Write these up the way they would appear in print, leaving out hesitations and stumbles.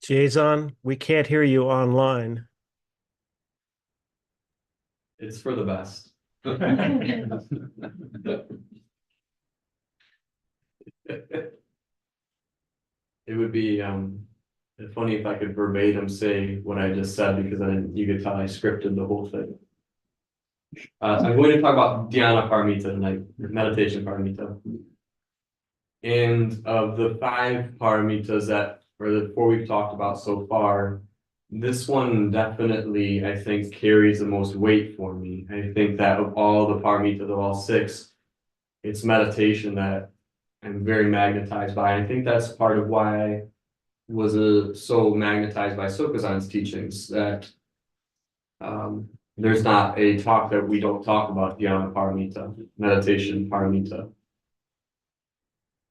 Chiezan, we can't hear you online. It's for the best. It would be funny if I could verbatim say what I just said, because then you could tell I scripted the whole thing. I'm going to talk about Dhyana Paramita tonight, meditation Paramita. And of the five paramitas or the four we've talked about so far, this one definitely, I think, carries the most weight for me. I think that of all the paramitas, of all six, it's meditation that I'm very magnetized by. I think that's part of why I was so magnetized by Sokuzan's teachings, that there's not a talk that we don't talk about Dhyana Paramita, meditation Paramita.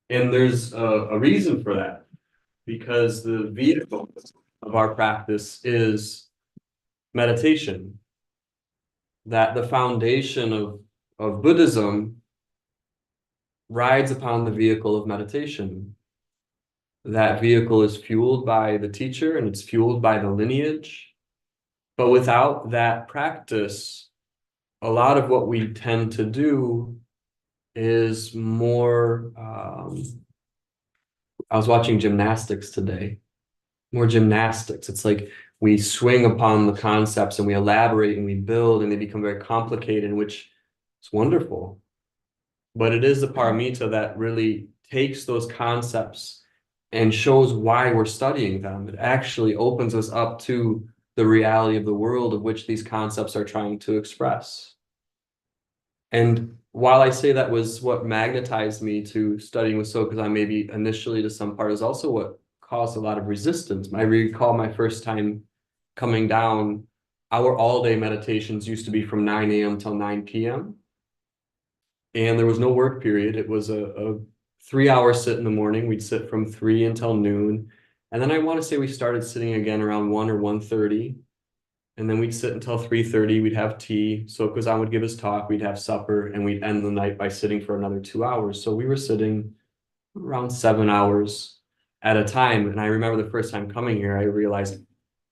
And there's a reason for that, because the vehicle of our practice is meditation. That the foundation of Buddhism rides upon the vehicle of meditation. That vehicle is fueled by the teacher and it's fueled by the lineage. But without that practice, a lot of what we tend to do is more, I was watching gymnastics today, more gymnastics. It's like we swing upon the concepts and we elaborate and we build, and they become very complicated, which is wonderful. But it is the paramita that really takes those concepts and shows why we're studying them. It actually opens us up to the reality of the world of which these concepts are trying to express. And while I say that was what magnetized me to studying with Sokuzan, maybe initially to some part, is also what caused a lot of resistance. I recall my first time coming down, our all-day meditations used to be from 9 a.m. till 9 p.m. And there was no work period. It was a 3-hour sit in the morning. We'd sit from 3 until noon. And then I want to say we started sitting again around 1 or 1:30. And then we'd sit until 3:30. We'd have tea. Sokuzan would give his talk. We'd have supper. And we'd end the night by sitting for another 2 hours. So we were sitting around 7 hours at a time. And I remember the first time coming here, I realized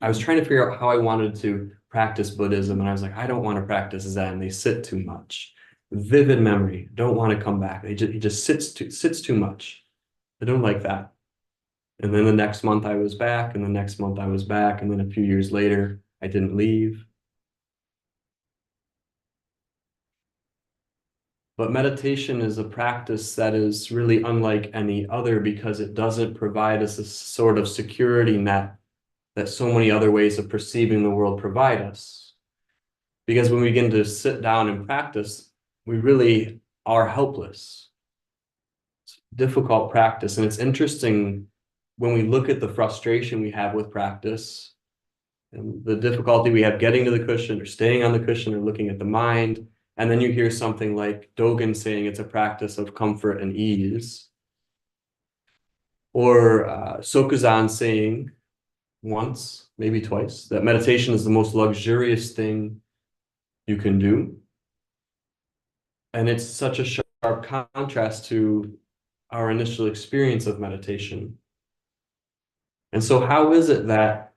I was trying to figure out how I wanted to practice Buddhism. And I was like, I don't want to practice Zen. They sit too much. Vivid memory. Don't want to come back. He just sits too much. I don't like that. And then the next month I was back, and the next month I was back, and then a few years later I didn't leave. But meditation is a practice that is really unlike any other, because it doesn't provide us a sort of security net that so many other ways of perceiving the world provide us. Because when we begin to sit down and practice, we really are helpless. It's difficult practice. And it's interesting when we look at the frustration we have with practice and the difficulty we have getting to the cushion or staying on the cushion or looking at the mind. And then you hear something like Dogen saying it's a practice of comfort and ease. Or Sokuzan saying once, maybe twice, that meditation is the most luxurious thing you can do. And it's such a sharp contrast to our initial experience of meditation. And so how is it that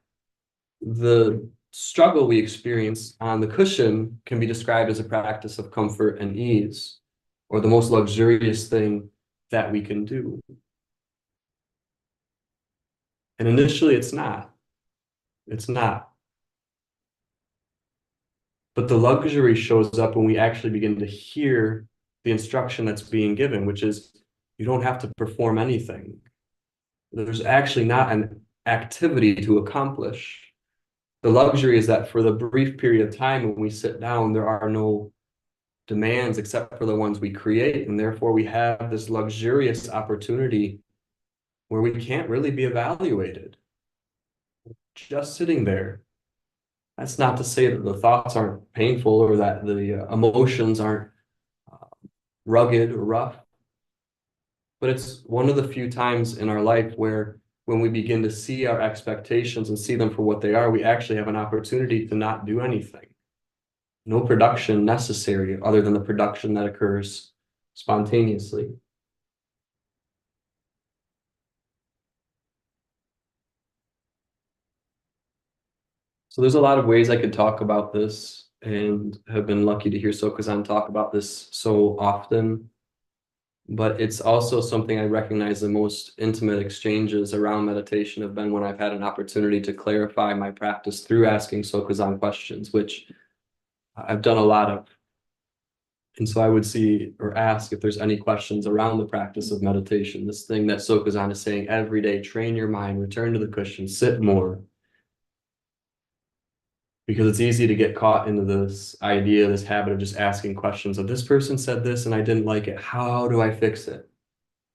the struggle we experience on the cushion can be described as a practice of comfort and ease, or the most luxurious thing that we can do? And initially it's not. It's not. But the luxury shows up when we actually begin to hear the instruction that's being given, which is you don't have to perform anything. There's actually not an activity to accomplish. The luxury is that for the brief period of time when we sit down, there are no demands except for the ones we create. And therefore we have this luxurious opportunity where we can't really be evaluated. Just sitting there. That's not to say that the thoughts aren't painful or that the emotions aren't rugged or rough. But it's one of the few times in our life where when we begin to see our expectations and see them for what they are, we actually have an opportunity to not do anything. No production necessary other than the production that occurs spontaneously. So there's a lot of ways I could talk about this, and have been lucky to hear Sokuzan talk about this so often. But it's also something I recognize the most intimate exchanges around meditation have been when I've had an opportunity to clarify my practice through asking Sokuzan questions, which I've done a lot of. And so I would see or ask if there's any questions around the practice of meditation, this thing that Sokuzan is saying every day: train your mind, return to the cushion, sit more. Because it's easy to get caught into this idea, this habit of just asking questions of, this person said this and I didn't like it. How do I fix it?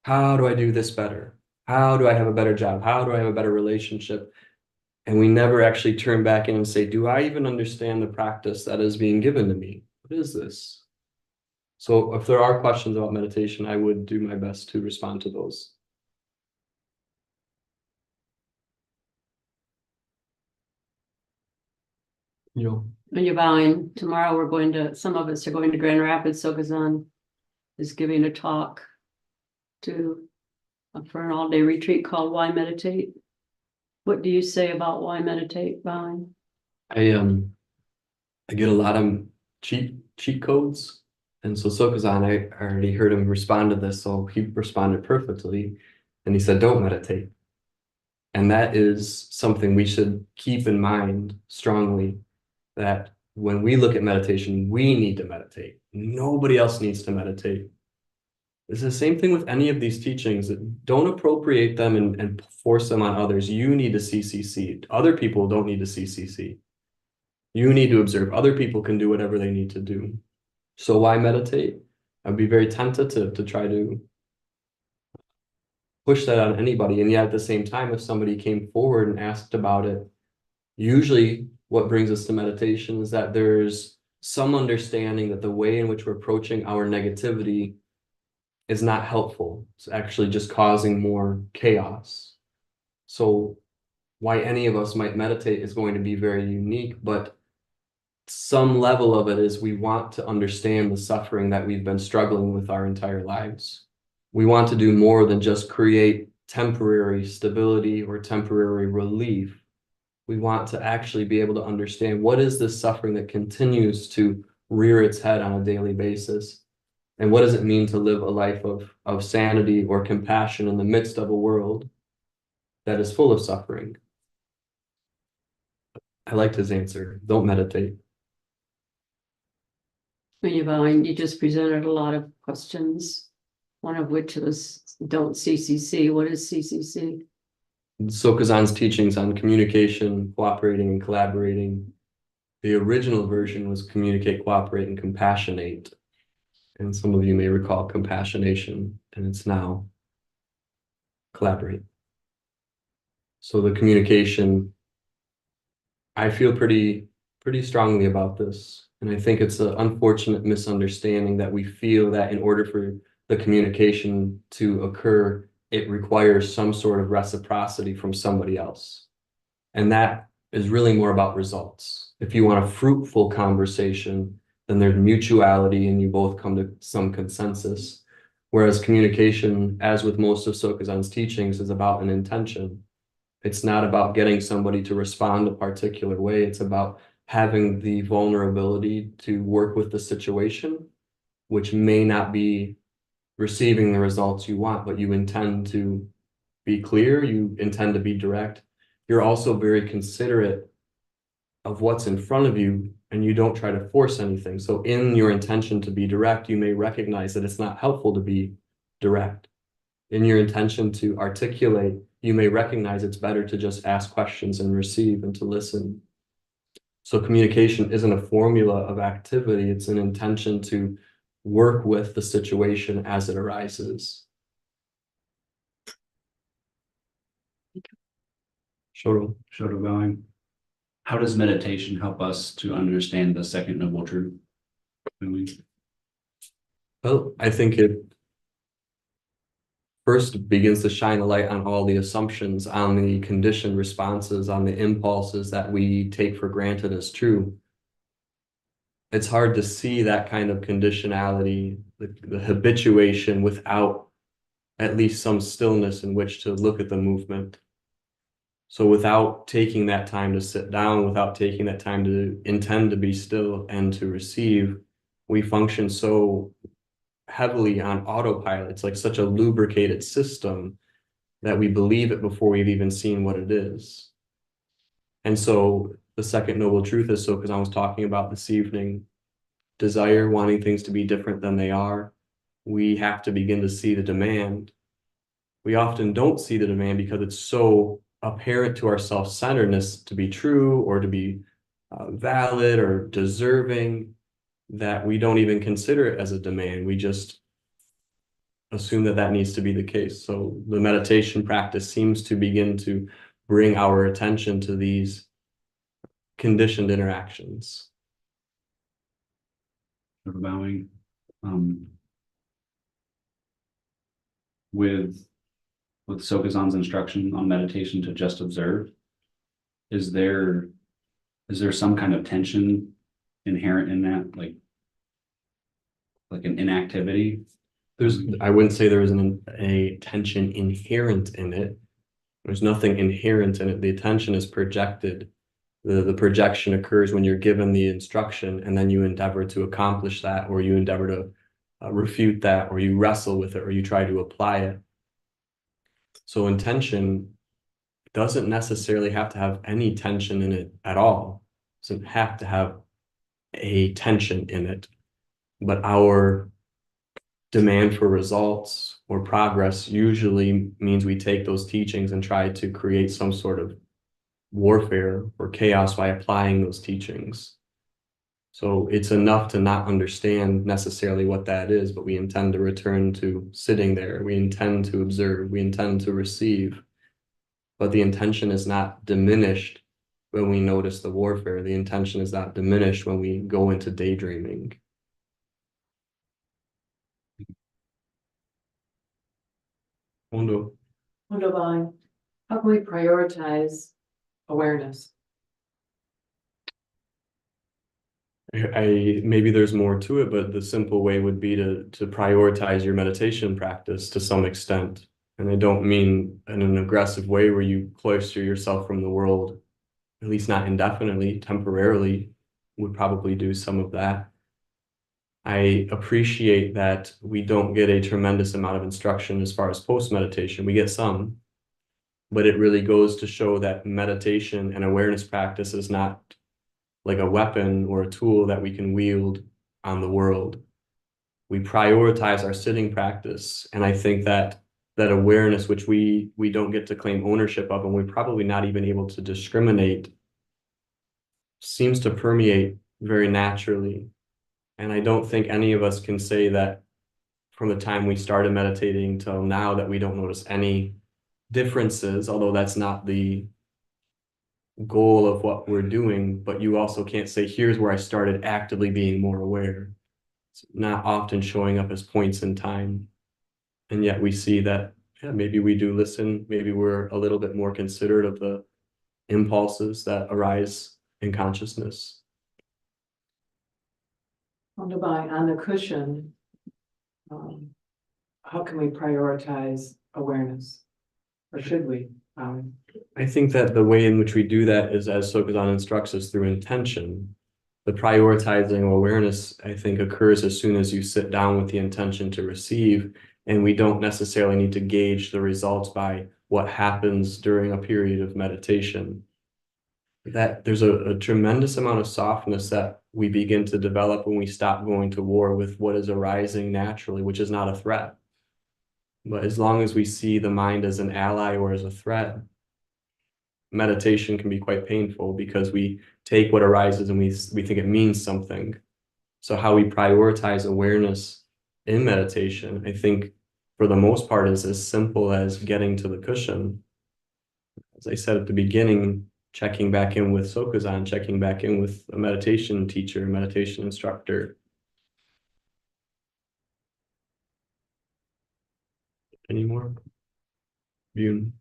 How do I do this better? How do I have a better job? How do I have a better relationship? And we never actually turn back in and say, do I even understand the practice that is being given to me? What is this? So if there are questions about meditation, I would do my best to respond to those. You know, When you're bowing, tomorrow some of us are going to Grand Rapids. Sokuzan is giving a talk to for an all-day retreat called Why Meditate. What do you say about why meditate, bowing? I get a lot of cheat codes. And so Sokuzan, I already heard him respond to this, so he responded perfectly. And he said, don't meditate. And that is something we should keep in mind strongly, that when we look at meditation, we need to meditate. Nobody else needs to meditate. It's the same thing with any of these teachings. Don't appropriate them and force them on others. You need to CCC. Other people don't need to CCC. You need to observe. Other people can do whatever they need to do. So why meditate? I'd be very tentative to try to push that on anybody. And yet at the same time, if somebody came forward and asked about it, usually what brings us to meditation is that there's some understanding that the way in which we're approaching our negativity is not helpful. It's actually just causing more chaos. So why any of us might meditate is going to be very unique, but some level of it is we want to understand the suffering that we've been struggling with our entire lives. We want to do more than just create temporary stability or temporary relief. We want to actually be able to understand, what is this suffering that continues to rear its head on a daily basis? And what does it mean to live a life of sanity or compassion in the midst of a world that is full of suffering? I liked his answer. Don't meditate. When you're bowing, you just presented a lot of questions, one of which was don't CCC. What is CCC? Sokuzan's teachings on communication, cooperating, and collaborating. The original version was communicate, cooperate, and compassionate. And some of you may recall compassionation, and it's now collaborate. So the communication, I feel pretty strongly about this. And I think it's an unfortunate misunderstanding that we feel that in order for the communication to occur, it requires some sort of reciprocity from somebody else. And that is really more about results. If you want a fruitful conversation, then there's mutuality and you both come to some consensus. Whereas communication, as with most of Sokuzan's teachings, is about an intention. It's not about getting somebody to respond a particular way. It's about having the vulnerability to work with the situation, which may not be receiving the results you want, but you intend to be clear, you intend to be direct. You're also very considerate of what's in front of you, and you don't try to force anything. So in your intention to be direct, you may recognize that it's not helpful to be direct. In your intention to articulate, you may recognize it's better to just ask questions and receive and to listen. So communication isn't a formula of activity, it's an intention to work with the situation as it arises. Shoto. Bowing. How does meditation help us to understand the second noble truth? Well, I think it first begins to shine a light on all the assumptions, on the conditioned responses, on the impulses that we take for granted as true. It's hard to see that kind of conditionality, the habituation, without at least some stillness in which to look at the movement. So without taking that time to sit down, without taking that time to intend to be still and to receive, we function so heavily on autopilot. It's like such a lubricated system that we believe it before we've even seen what it is. And so the second noble truth is, so because I was talking about this evening, desire, wanting things to be different than they are, we have to begin to see the demand. We often don't see the demand because it's so apparent to our self-centeredness to be true or to be valid or deserving that we don't even consider it as a demand. We just assume that that needs to be the case. So the meditation practice seems to begin to bring our attention to these conditioned interactions. Of bowing. With Sokuzan's instruction on meditation to just observe, is there some kind of tension inherent in that, like an inactivity? I wouldn't say there is a tension inherent in it. There's nothing inherent in it. The attention is projected. The projection occurs when you're given the instruction and then you endeavor to accomplish that, or you endeavor to refute that, or you wrestle with it, or you try to apply it. So intention doesn't necessarily have to have any tension in it at all. It doesn't have to have a tension in it, but our demand for results or progress usually means we take those teachings and try to create some sort of warfare or chaos by applying those teachings. So it's enough to not understand necessarily what that is, but we intend to return to sitting there. We intend to observe. We intend to receive. But the intention is not diminished when we notice the warfare. The intention is not diminished when we go into daydreaming. Wonderful. How can we prioritize awareness? Maybe there's more to it, but the simple way would be to prioritize your meditation practice to some extent. And I don't mean in an aggressive way where you cloister yourself from the world, at least not indefinitely, temporarily would probably do some of that. I appreciate that we don't get a tremendous amount of instruction as far as post-meditation. We get some, but it really goes to show that meditation and awareness practice is not like a weapon or a tool that we can wield on the world. We prioritize our sitting practice, and I think that awareness, which we don't get to claim ownership of, and we're probably not even able to discriminate, seems to permeate very naturally. And I don't think any of us can say that from the time we started meditating till now that we don't notice any differences, although that's not the goal of what we're doing, but you also can't say, here's where I started actively being more aware. It's not often showing up as points in time. And yet we see that, yeah, maybe we do listen, maybe we're a little bit more considerate of the impulses that arise in consciousness. Wonderful. On the cushion, how can we prioritize awareness? Or should we? I think that the way in which we do that is, as Sokuzan instructs us, through intention. The prioritizing of awareness, I think, occurs as soon as you sit down with the intention to receive, and we don't necessarily need to gauge the results by what happens during a period of meditation. That there's a tremendous amount of softness that we begin to develop when we stop going to war with what is arising naturally, which is not a threat. But as long as we see the mind as an ally or as a threat, meditation can be quite painful because we take what arises and we think it means something. So how we prioritize awareness in meditation, I think for the most part is as simple as getting to the cushion. As I said at the beginning, checking back in with Sokuzan, checking back in with a meditation teacher, meditation instructor. Any more? Bune.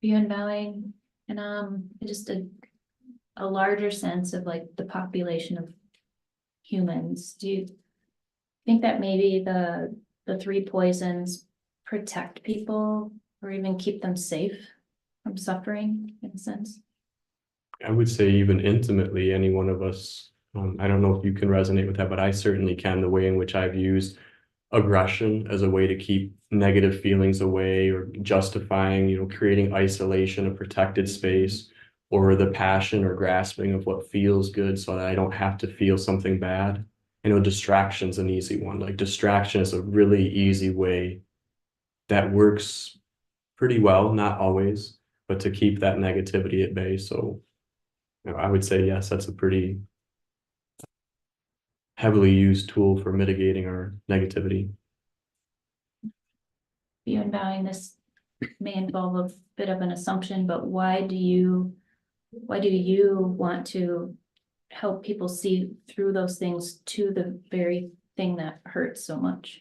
Beyond bowing and just a larger sense of like the population of humans. Do you think that maybe the three poisons protect people or even keep them safe from from suffering in a sense? I would say even intimately, any one of us, I don't know if you can resonate with that, but I certainly can, the way in which I've used aggression as a way to keep negative feelings away, or justifying, creating isolation, a protected space, or the passion or grasping of what feels good so that I don't have to feel something bad. Distraction's an easy one. Like, distraction is a really easy way that works pretty well, not always, but to keep that negativity at bay. So I would say, yes, that's a pretty heavily used tool for mitigating our negativity. You unbowing this may involve a bit of an assumption, but why do you want to help people see through those things to the very thing that hurts so much?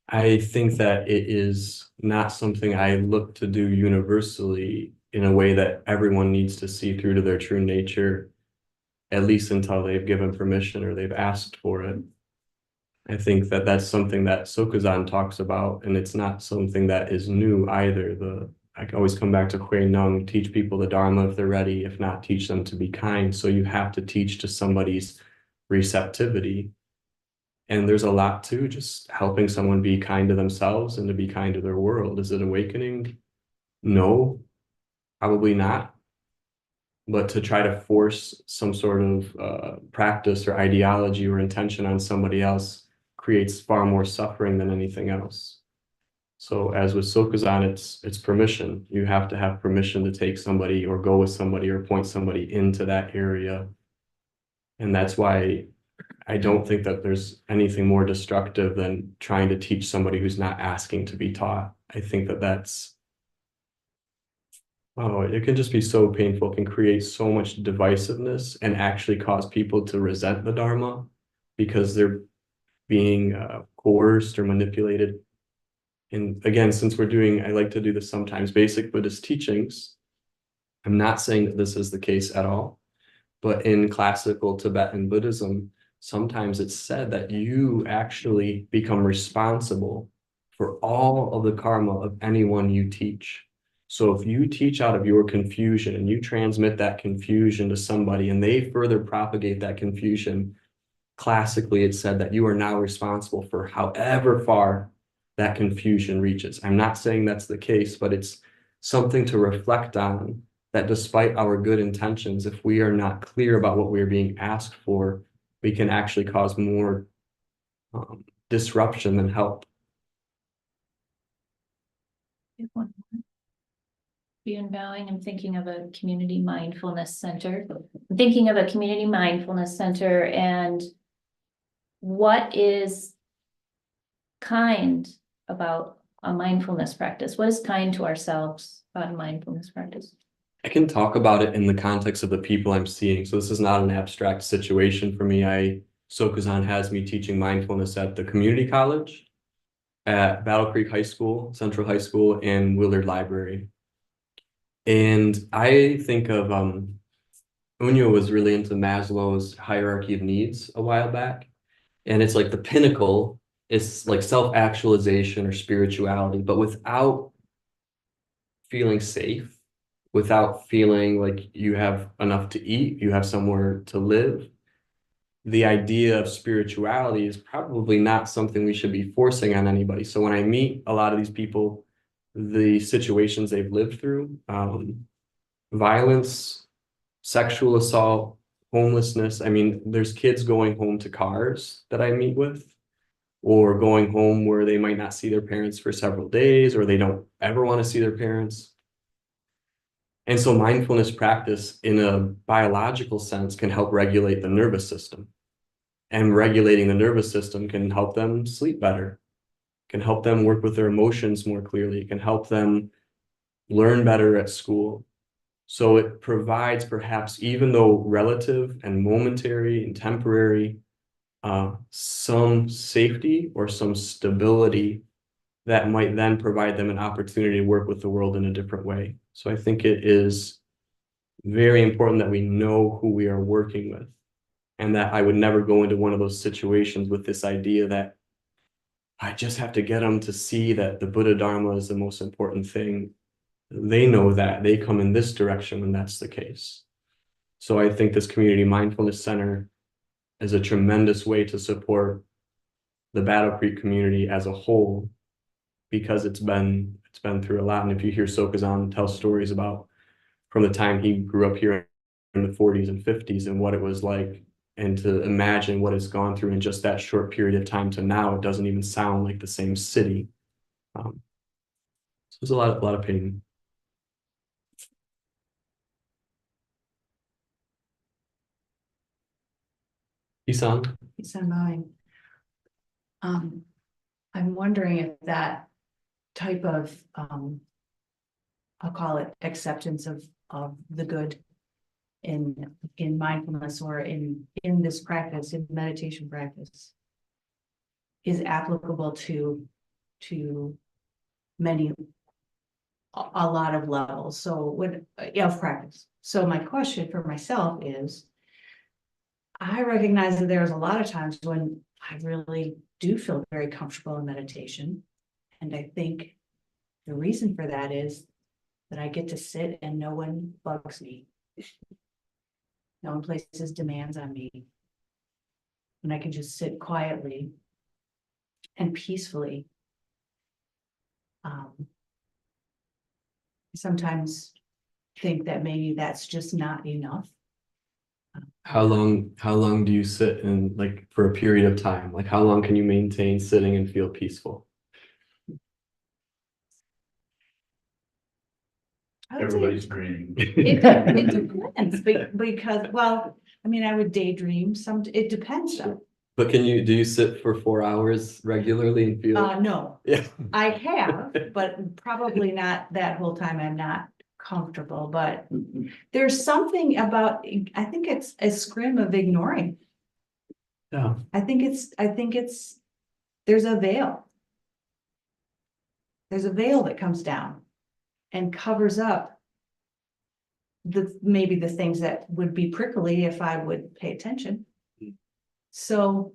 I think that it is not something I look to do universally in a way that everyone needs to see through to their true nature, at least until they've given permission or they've asked for it. I think that that's something that Sokuzan talks about, and it's not something that is new either. I always come back to Hui Nung: teach people the Dharma if they're ready, if not, teach them to be kind. So you have to teach to somebody's receptivity. And there's a lot to just helping someone be kind to themselves and to be kind to their world. Is it awakening? No, probably not. But to try to force some sort of practice or ideology or intention on somebody else creates far more suffering than anything else. So as with Sokuzan, it's permission. You have to have permission to take somebody or go with somebody or point somebody into that area. And that's why I don't think that there's anything more destructive than trying to teach somebody who's not asking to be taught. I think that it can just be so painful. It can create so much divisiveness and actually cause people to resent the Dharma because they're being coerced or manipulated. And again, since I like to do this sometimes, basic Buddhist teachings, I'm not saying that this is the case at all, but in classical Tibetan Buddhism, sometimes it's said that you actually become responsible for all of the karma of anyone you teach. So if you teach out of your confusion and you transmit that confusion to somebody and they further propagate that confusion, classically it's said that you are now responsible for however far that confusion reaches. I'm not saying that's the case, but it's something to reflect on, that despite our good intentions, if we are not clear about what we are being asked for, we can actually cause more disruption than help. Beyond bowing, I'm thinking of a community mindfulness center. I'm thinking of a community mindfulness center, and what is kind about a mindfulness practice? What is kind to ourselves about a mindfulness practice? I can talk about it in the context of the people I'm seeing. So this is not an abstract situation for me. Sokuzan has me teaching mindfulness at the community college, at Battle Creek High School, Central High School, and Willard Library. And I think of Unyo was really into Maslow's hierarchy of needs a while back. And it's like the pinnacle is like self-actualization or spirituality, but without feeling safe, without feeling like you have enough to eat, you have somewhere to live. The idea of spirituality is probably not something we should be forcing on anybody. So when I meet a lot of these people, the situations they've lived through, violence, sexual assault, homelessness. I mean, there's kids going home to cars that I meet with, or going home where they might not see their parents for several days, or they don't ever want to see their parents. And so mindfulness practice in a biological sense can help regulate the nervous system. And regulating the nervous system can help them sleep better, can help them work with their emotions more clearly, can help them learn better at school. So it provides, perhaps, even though relative and momentary and temporary, some safety or some stability that might then provide them an opportunity to work with the world in a different way. So I think it is very important that we know who we are working with, and that I would never go into one of those situations with this idea that I just have to get them to see that the Buddha Dharma is the most important thing. they know that they come in this direction when that's the case. So I think this community mindfulness center is a tremendous way to support the Battle Creek community as a whole, because it's been through a lot. And if you hear Sokazan tell stories about from the time he grew up here in the 40s and 50s and what it was like, and to imagine what it's gone through in just that short period of time to now, it doesn't even sound like the same city. So there's a lot of pain. Chiezan? Peace and mind. I'm wondering if that type of, I'll call it acceptance of the good in mindfulness or in this practice, in meditation practice, is applicable to many, a lot of levels. So when, of practice. So my question for myself is, I recognize that there's a lot of times when I really do feel very comfortable in meditation. And I think the reason for that is that I get to sit and no one bugs me. No one places demands on me. And I can just sit quietly and peacefully. Sometimes think that maybe that's just not enough. How long do you sit in, like, for a period of time? Like, how long can you maintain sitting and feel peaceful? I would say Everybody's dreaming. it depends, because, well, I mean, I would daydream it depends though. But do you sit for 4 hours regularly and feel? No, Yeah. I have, but probably not that whole time. I'm not comfortable, but there's something about, I think it's a scrim of ignoring. Yeah. I think it's, there's a veil. There's a veil that comes down and covers up maybe the things that would be prickly if I would pay attention. So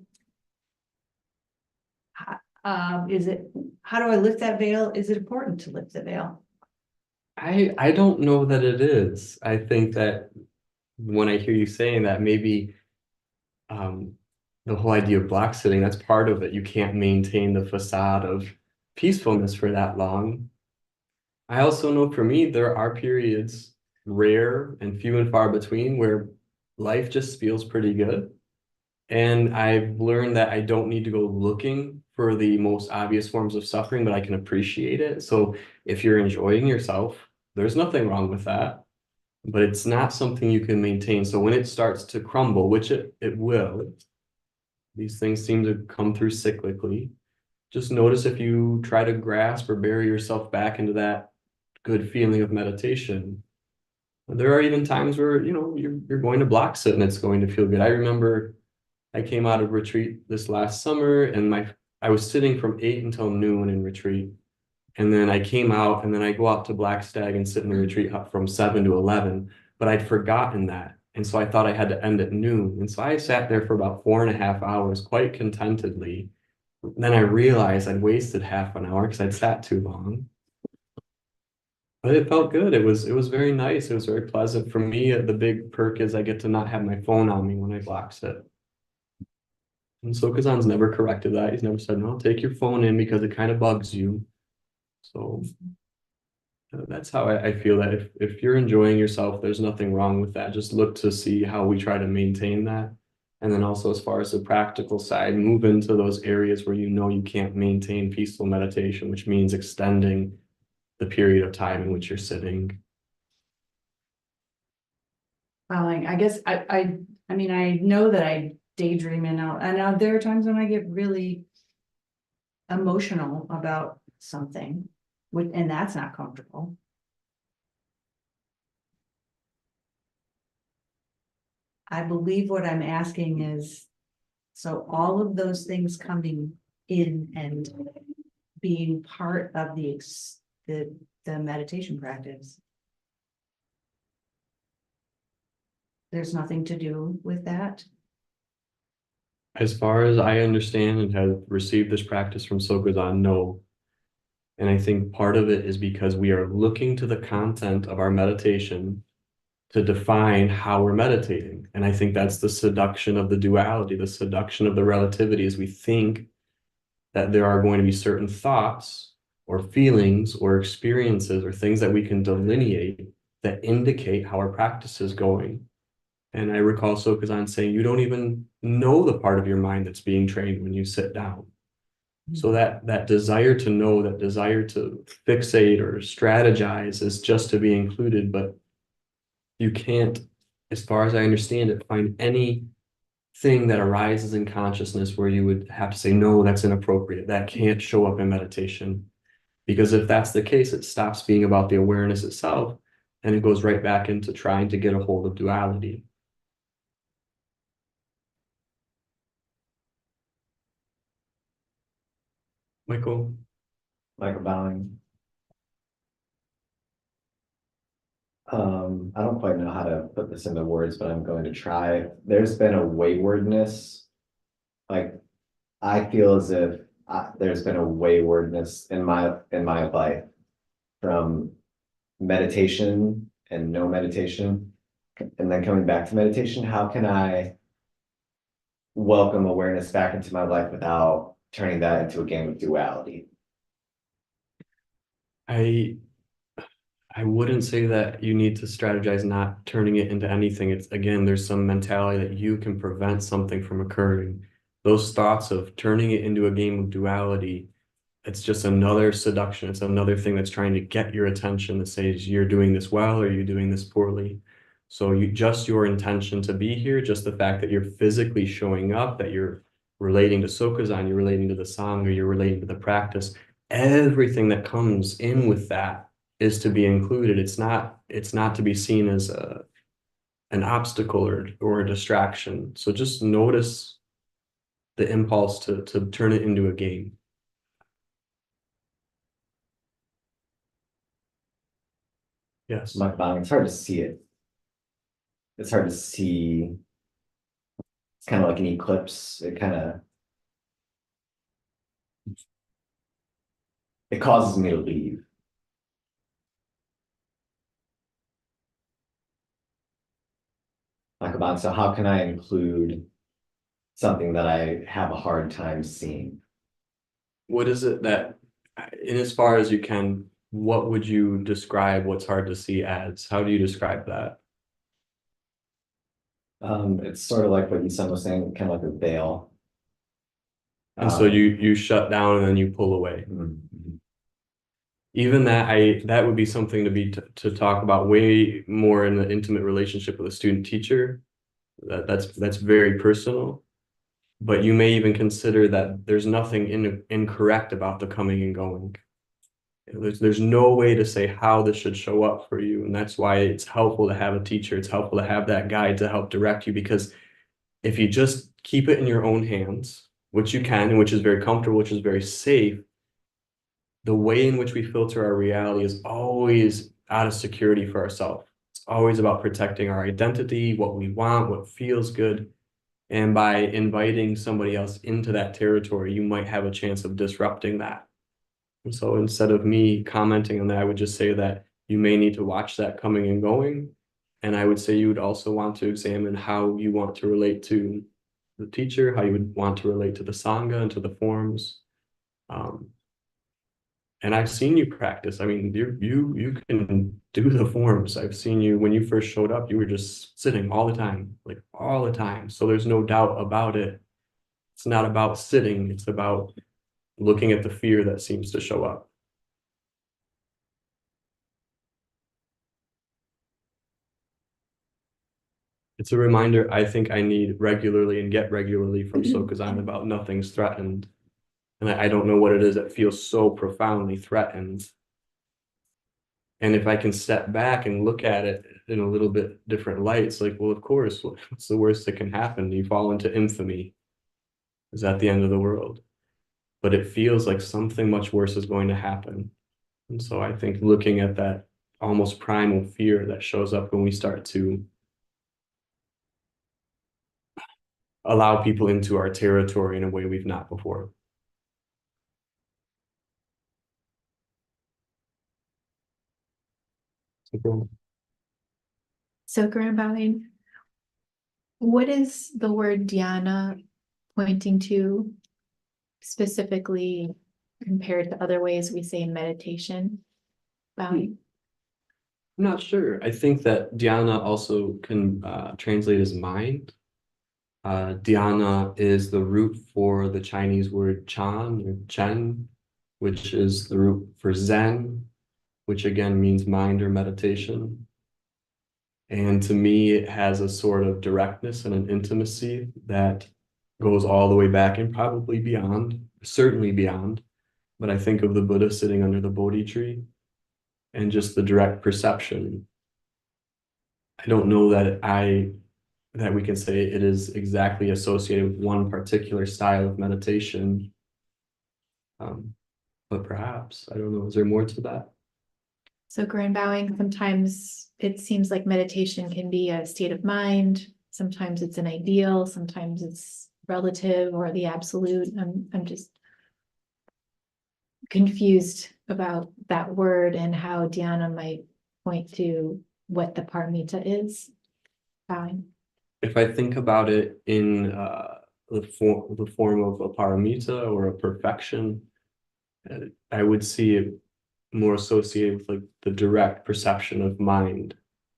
how do I lift that veil? Is it important to lift the veil? I don't know that it is. I think that when I hear you saying that, maybe the whole idea of block sitting, that's part of it. You can't maintain the facade of peacefulness for that long. I also know for me, there are periods, rare and few and far between, where life just feels pretty good. And I've learned that I don't need to go looking for the most obvious forms of suffering, but I can appreciate it. So if you're enjoying yourself, there's nothing wrong with that, but it's not something you can maintain. So when it starts to crumble, which it will, these things seem to come through cyclically. Just notice if you try to grasp or bury yourself back into that good feeling of meditation. There are even times where, you're going to block sit and it's going to feel good. I remember I came out of retreat this last summer and I was sitting from 8 until noon in retreat. And then I came out and then I go out to Black Stag and sit in the retreat hut from 7 to 11, but I'd forgotten that. And so I thought I had to end at noon. And so I sat there for about 4.5 hours, quite contentedly. Then I realized I'd wasted half an hour because I'd sat too long. But it felt good. It was very nice. It was very pleasant. For me, the big perk is I get to not have my phone on me when I block sit. And so Kazan's never corrected that. He's never said, no, take your phone in because it kind of bugs you. So that's how I feel that if you're enjoying yourself, there's nothing wrong with that. Just look to see how we try to maintain that. And then also, as far as the practical side, move into those areas where you can't maintain peaceful meditation, which means extending the period of time in which you're sitting. Well, I guess I mean, I know that I daydream and there are times when I get really emotional about something, and that's not comfortable. I believe what I'm asking is, so all of those things coming in and being part of the meditation practice, there's nothing to do with that. As far as I understand and have received this practice from Sokuzan, no. And I think part of it is because we are looking to the content of our meditation to define how we're meditating. And I think that's the seduction of the duality, the seduction of the relativity, is we think that there are going to be certain thoughts or feelings or experiences or things that we can delineate that indicate how our practice is going. And I recall Sokuzan saying, you don't even know the part of your mind that's being trained when you sit down. So that desire to know, that desire to fixate or strategize is just to be included, but you can't, as far as I understand it, find anything that arises in consciousness where you would have to say, no, that's inappropriate. That can't show up in meditation. Because if that's the case, it stops being about the awareness itself and it goes right back into trying to get a hold of duality. Michael? Michael Bowing. I don't quite know how to put this into words, but I'm going to try. There's been a waywardness. Like, I feel as if there's been a waywardness in my life from meditation and no meditation, and then coming back to meditation. How can I welcome awareness back into my life without turning that into a game of duality? I wouldn't say that you need to strategize not turning it into anything. It's, again, there's some mentality that you can prevent something from occurring. Those thoughts of turning it into a game of duality, it's just another seduction. It's another thing that's trying to get your attention that says you're doing this well or you're doing this poorly. So your intention to be here, just the fact that you're physically showing up, that you're relating to Sokuzan, you're relating to the song, or you're relating to the practice, everything that comes in with that is to be included. It's not to be seen as an obstacle or a distraction. So just notice the impulse to turn it into a game. Yes. Michael Bowing, it's hard to see it. It's hard to see. It's kind of like an eclipse. It causes me to leave. Michael Bowing, so how can I include something that I have a hard time seeing? What is it that, in as far as you can, what would you describe what's hard to see as? How do you describe that? It's sort of like what Yisan was saying, kind of like a veil. And so you shut down and then you pull away. Mhm. Even that would be something to talk about way more in the intimate relationship with a student teacher. That's very personal. But you may even consider that there's nothing incorrect about the coming and going. There's no way to say how this should show up for you. And that's why it's helpful to have a teacher. It's helpful to have that guide to help direct you, because if you just keep it in your own hands, which you can, and which is very comfortable, which is very safe, the way in which we filter our reality is always out of security for ourselves. It's always about protecting our identity, what we want, what feels good. And by inviting somebody else into that territory, you might have a chance of disrupting that. And so instead of me commenting on that, I would just say that you may need to watch that coming and going. And I would say you would also want to examine how you want to relate to the teacher, how you would want to relate to the Sangha and to the forms. And I've seen you practice. I mean, you can do the forms. I've seen you when you first showed up, you were just sitting all the time, like all the time. So there's no doubt about it. It's not about sitting, it's about looking at the fear that seems to show up. It's a reminder I think I need regularly and get regularly from Sokuzan about nothing's threatened. And I don't know what it is that feels so profoundly threatened. And if I can step back and look at it in a little bit different light, it's like, well, of course, what's the worst that can happen? You fall into infamy. Is that the end of the world? But it feels like something much worse is going to happen. And so I think looking at that almost primal fear that shows up when we start to allow people into our territory in a way we've not before. So Grandvine, what is the word dhyana pointing to specifically compared to other ways we say meditation? Bowing. I'm not sure. I think that dhyana also can translate as mind. Dhyana is the root for the Chinese word chan or chen, which is the root for Zen, which again means mind or meditation. And to me, it has a sort of directness and an intimacy that goes all the way back and probably beyond, certainly beyond. But I think of the Buddha sitting under the Bodhi tree and just the direct perception. I don't know that we can say it is exactly associated with one particular style of meditation. But perhaps, I don't know, is there more to that? So grand bowing, sometimes it seems like meditation can be a state of mind. Sometimes it's an ideal, sometimes it's relative or the absolute. I'm just confused about that word and how dhyana might point to what the paramita is. Bowing. If I think about it in the form of a paramita or a perfection, I would see it more associated with like the direct perception of mind.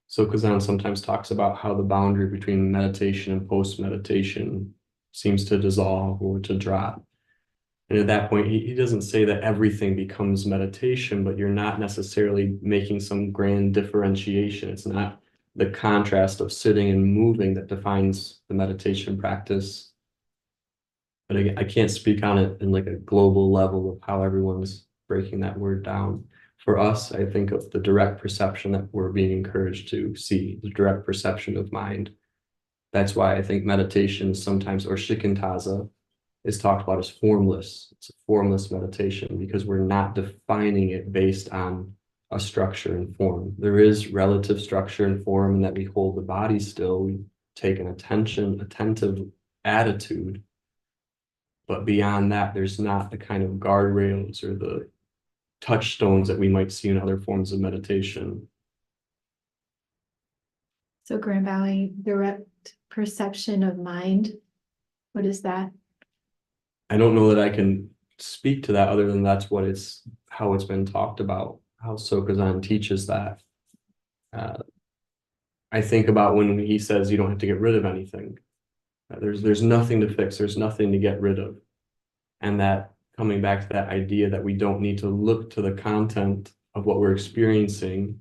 So Kazan sometimes talks about how the boundary between meditation and post-meditation seems to dissolve or to drop. And at that point, he doesn't say that everything becomes meditation, but you're not necessarily making some grand differentiation. It's not the contrast of sitting and moving that defines the meditation practice. But I can't speak on it in like a global level of how everyone's breaking that word down. For us, I think of the direct perception that we're being encouraged to see, the direct perception of mind. That's why I think meditation sometimes, or shikantaza, is talked about as formless. It's a formless meditation because we're not defining it based on a structure and form. There is relative structure and form in that we hold the body still, we take an attentive attitude. But beyond that, there's not the kind of guardrails or the touchstones that we might see in other forms of meditation. So grand bowing, direct perception of mind. What is that? I don't know that I can speak to that other than that's what how it's been talked about, how Sokuzan teaches that. I think about when he says you don't have to get rid of anything. There's nothing to fix, there's nothing to get rid of. And that coming back to that idea that we don't need to look to the content of what we're experiencing,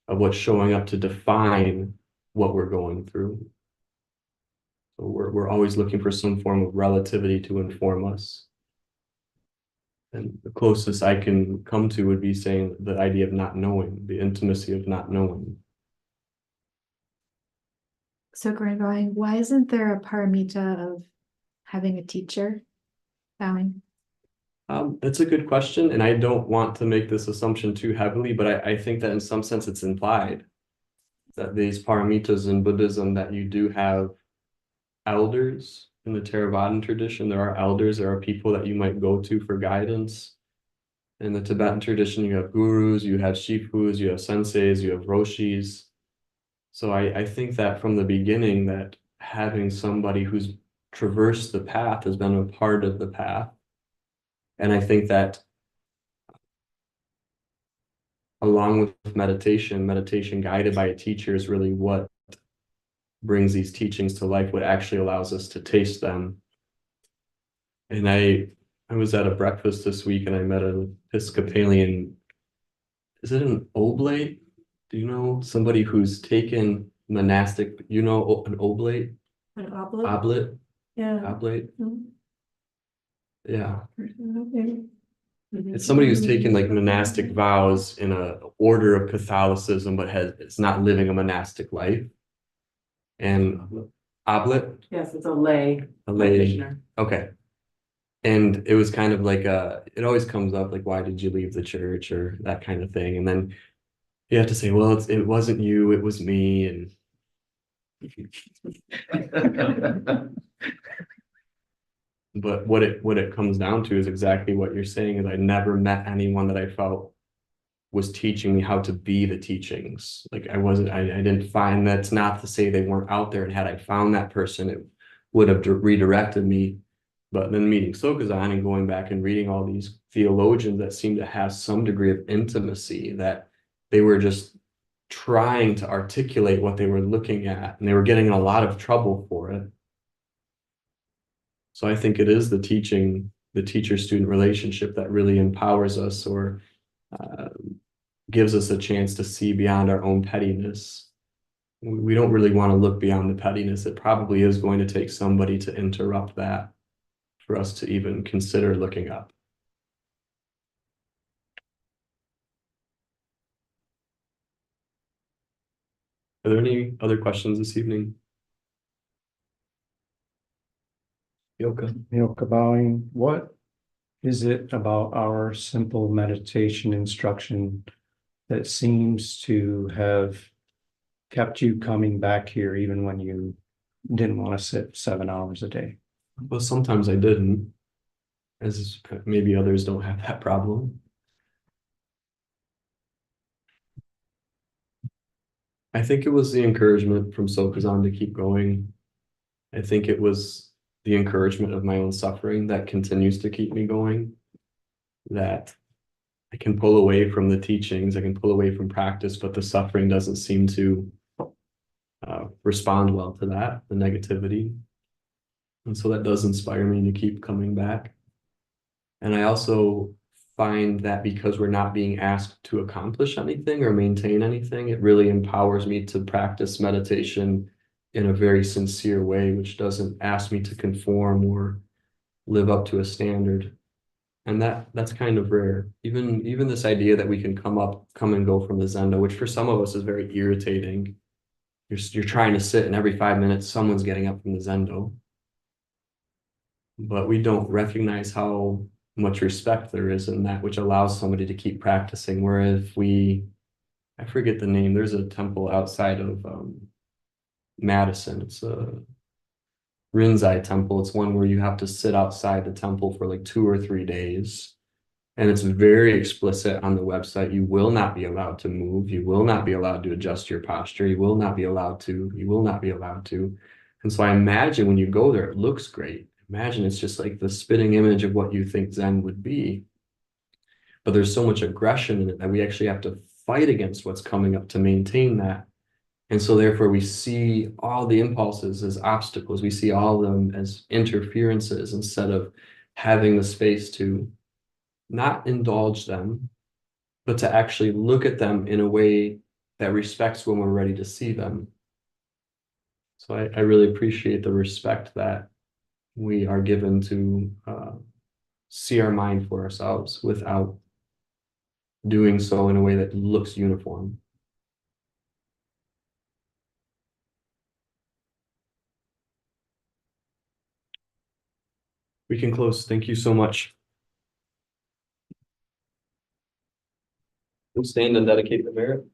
of what's showing up to define what we're going through. So we're always looking for some form of relativity to inform us. And the closest I can come to would be saying the idea of not knowing, the intimacy of not knowing. So grand bowing, why isn't there a paramita of having a teacher? Bowing. That's a good question, and I don't want to make this assumption too heavily, but I think that in some sense it's implied that these paramitas in Buddhism, that you do have elders in the Theravadan tradition. There are elders, there are people that you might go to for guidance. In the Tibetan tradition, you have gurus, you have shifus, you have senseis, you have roshis. So I think that from the beginning that having somebody who's traversed the path has been a part of the path. And I think that along with meditation guided by a teacher is really what brings these teachings to life, what actually allows us to taste them. And I was at a breakfast this week and I met an Episcopalian, is it an oblate? Do you know somebody who's taken monastic, an oblate? An oblate? Oblate? Yeah. Oblate? Mhm. Yeah. Mhm. It's somebody who's taken like monastic vows in a order of Catholicism, but it's not living a monastic life. And oblate? Yes, it's a lay A lay. practitioner. Okay. And it was kind of like it always comes up like, why did you leave the church or that kind of thing? And then you have to say, well, it wasn't you, it was me. And but what it comes down to is exactly what you're saying, is I never met anyone that I felt was teaching me how to be the teachings. Like I didn't find, that's not to say they weren't out there, and had I found that person, it would have redirected me. But then meeting Sokuzan and going back and reading all these theologians that seem to have some degree of intimacy, that they were just trying to articulate what they were looking at, and they were getting in a lot of trouble for it. So I think it is the teacher-student relationship that really empowers us, or gives us a chance to see beyond our own pettiness. We don't really want to look beyond the pettiness. It probably is going to take somebody to interrupt that for us to even consider looking up. Are there any other questions this evening? Yoka bowing, what is it about our simple meditation instruction that seems to have kept you coming back here even when you didn't want to sit 7 hours a day? Well, sometimes I didn't, as maybe others don't have that problem. I think it was the encouragement from Sokuzan to keep going. I think it was the encouragement of my own suffering that continues to keep me going, that I can pull away from the teachings, I can pull away from practice, but the suffering doesn't seem to respond well to that, the negativity. And so that does inspire me to keep coming back. And I also find that because we're not being asked to accomplish anything or maintain anything, it really empowers me to practice meditation in a very sincere way, which doesn't ask me to conform or live up to a standard. And that's kind of rare. Even this idea that we can come and go from the Zendo, which for some of us is very irritating. You're trying to sit, and every 5 minutes someone's getting up from the Zendo. But we don't recognize how much respect there is in that, which allows somebody to keep practicing. Where if I forget the name, there's a temple outside of Madison. It's a Rinzai temple. It's one where you have to sit outside the temple for like 2 or 3 days. And it's very explicit on the website. You will not be allowed to move. You will not be allowed to adjust your posture. You will not be allowed to. And so I imagine when you go there, it looks great. Imagine it's just like the spitting image of what you think Zen would be. But there's so much aggression in it that we actually have to fight against what's coming up to maintain that. And so therefore we see all the impulses as obstacles. We see all of them as interferences instead of having the space to not indulge them, but to actually look at them in a way that respects when we're ready to see them. So I really appreciate the respect that we are given to see our mind for ourselves without doing so in a way that looks uniform. We can close. Thank you so much. We'll stand and dedicate the merit.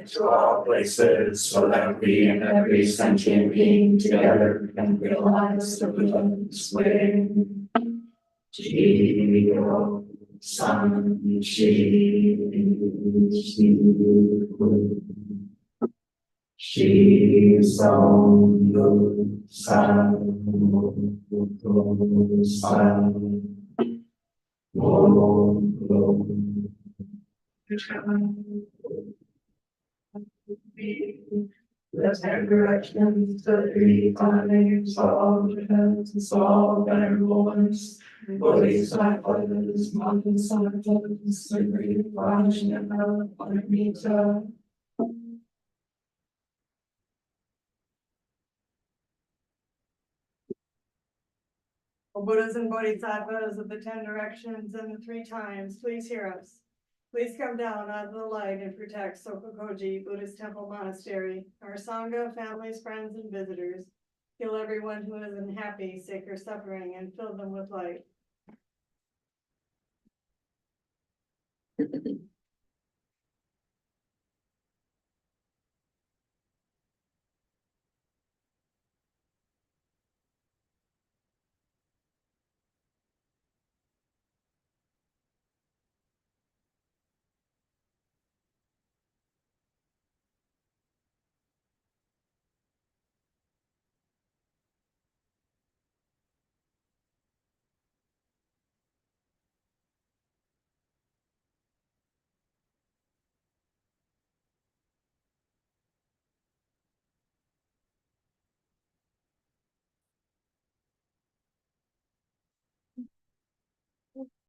To all places, so that we and every sentient being together can realize the relentless way. Jiro, San, Shizong, San, Let's have directions to the three times, all depends, all venerable ones, Bodhisattvas, Bodhisattvas, the great Vajnana, Paramita. O Buddhas and Bodhisattvas of the 10 directions and the 3 times, please hear us. Please come down out of the light and protect Sokokoji Buddhist Temple Monastery, our Sangha, families, friends, and visitors. Heal everyone who is unhappy, sick, or suffering, and fill them with light.